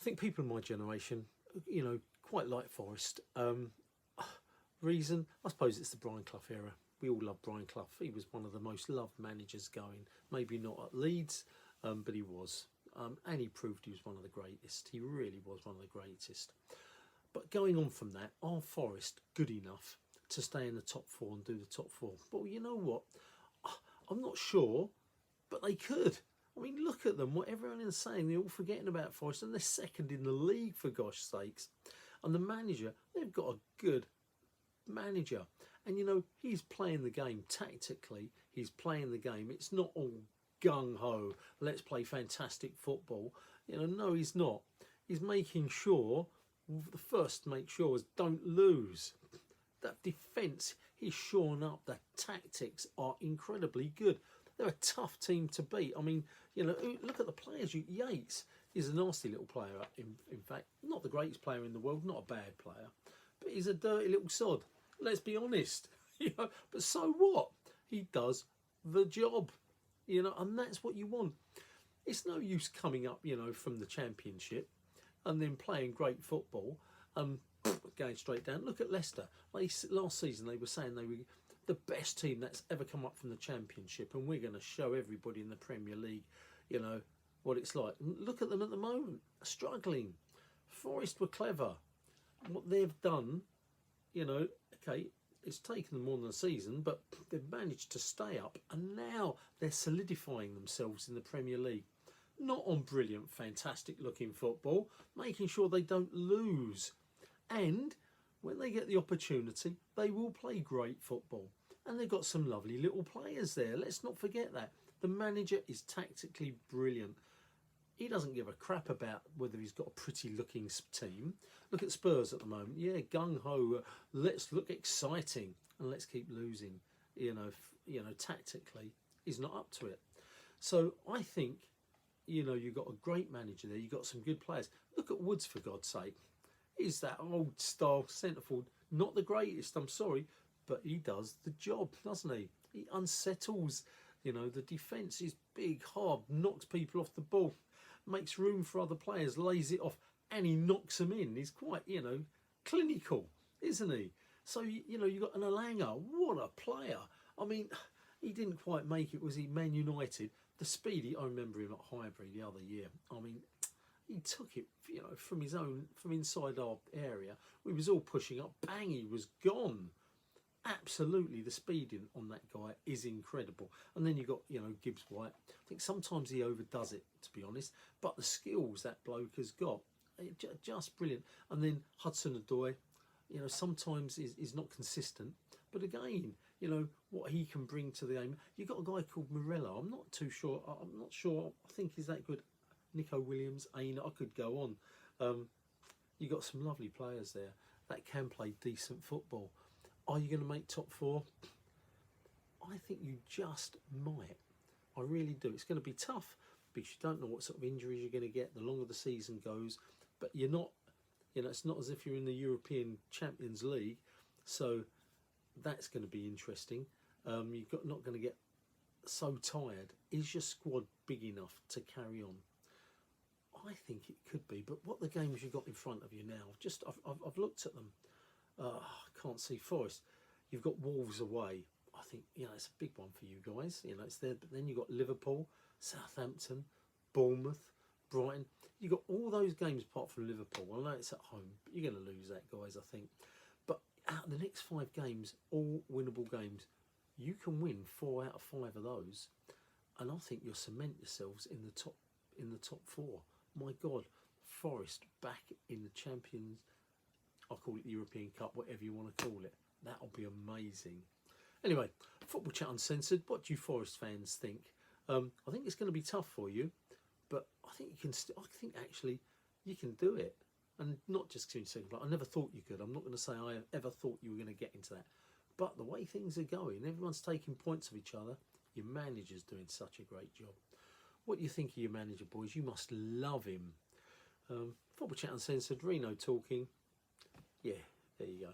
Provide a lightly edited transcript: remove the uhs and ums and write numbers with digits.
I think people in my generation, quite like Forest. Reason, I suppose it's the Brian Clough era. We all love Brian Clough. He was one of the most loved managers going. Maybe not at Leeds, but he was. And he proved he was one of the greatest. He really was one of the greatest. But going on from that, are Forest good enough to stay in the top four and do the top four? Well, you know what? I'm not sure, but they could. I mean, look at them. What everyone is saying, they're all forgetting about Forest, and they're second in the league, for gosh sakes. And the manager, they've got a good manager. And, he's playing the game tactically. He's playing the game. It's not all gung-ho, let's play fantastic football. No, he's not. He's making sure, the first to make sure is don't lose. That defence, he's shoring up. The tactics are incredibly good. They're a tough team to beat. I mean, look at the players. Yates is a nasty little player, in fact. Not the greatest player in the world, not a bad player. But he's a dirty little sod. Let's be honest. But so what? He does the job. And that's what you want. It's no use coming up, from the Championship and then playing great football and going straight down. Look at Leicester. Last season they were saying they were the best team that's ever come up from the Championship, and we're going to show everybody in the Premier League, what it's like. Look at them at the moment, struggling. Forest were clever. What they've done, okay, it's taken them more than a season, but they've managed to stay up, and now they're solidifying themselves in the Premier League. Not on brilliant, fantastic looking football, making sure they don't lose. And when they get the opportunity, they will play great football. And they've got some lovely little players there. Let's not forget that. The manager is tactically brilliant. He doesn't give a crap about whether he's got a pretty looking team. Look at Spurs at the moment. Yeah, gung-ho. Let's look exciting and let's keep losing. Tactically, he's not up to it. So I think, you've got a great manager there. You've got some good players. Look at Woods, for God's sake. He's that old style centre forward. Not the greatest, I'm sorry, but he does the job, doesn't he? He unsettles, the defence is big, hard, knocks people off the ball, makes room for other players, lays it off, and he knocks them in. He's quite, clinical, isn't he? So, you've got an Alanga. What a player. I mean, he didn't quite make it, was he? Man United. The speed, I remember him at Highbury the other year. I mean, he took it, from inside our area. We was all pushing up. Bang, he was gone. Absolutely, the speed on that guy is incredible. And then you got, Gibbs White. I think sometimes he overdoes it, to be honest. But the skills that bloke has got, just brilliant. And then Hudson-Odoi, sometimes is not consistent. But again, what he can bring to the game. You've got a guy called Morello. I'm not sure. I think he's that good. Nico Williams, Aina, I could go on. You've got some lovely players there that can play decent football. Are you going to make top four? I think you just might. I really do. It's going to be tough because you don't know what sort of injuries you're going to get the longer the season goes. But you're not, it's not as if you're in the European Champions League. So that's going to be interesting. You're not going to get so tired. Is your squad big enough to carry on? I think it could be, but what the games you've got in front of you now, I've looked at them. I can't see Forest. You've got Wolves away. I think, it's a big one for you guys. It's there, but then you've got Liverpool, Southampton, Bournemouth, Brighton. You've got all those games apart from Liverpool. I know it's at home, but you're going to lose that, guys, I think. But out of the next 5 games, all winnable games, you can win 4 out of 5 of those. And I think you'll cement yourselves in the top 4. My God, Forest back in the Champions, I'll call it the European Cup, whatever you want to call it. That'll be amazing. Anyway, Football Chat Uncensored, what do you Forest fans think? I think it's going to be tough for you, but I think you can. I think actually you can do it, and not just second. I never thought you could. I'm not going to say I ever thought you were going to get into that, but the way things are going, everyone's taking points of each other. Your manager's doing such a great job. What do you think of your manager, boys? You must love him. Football Chat Uncensored, Reno talking. Yeah, there you go.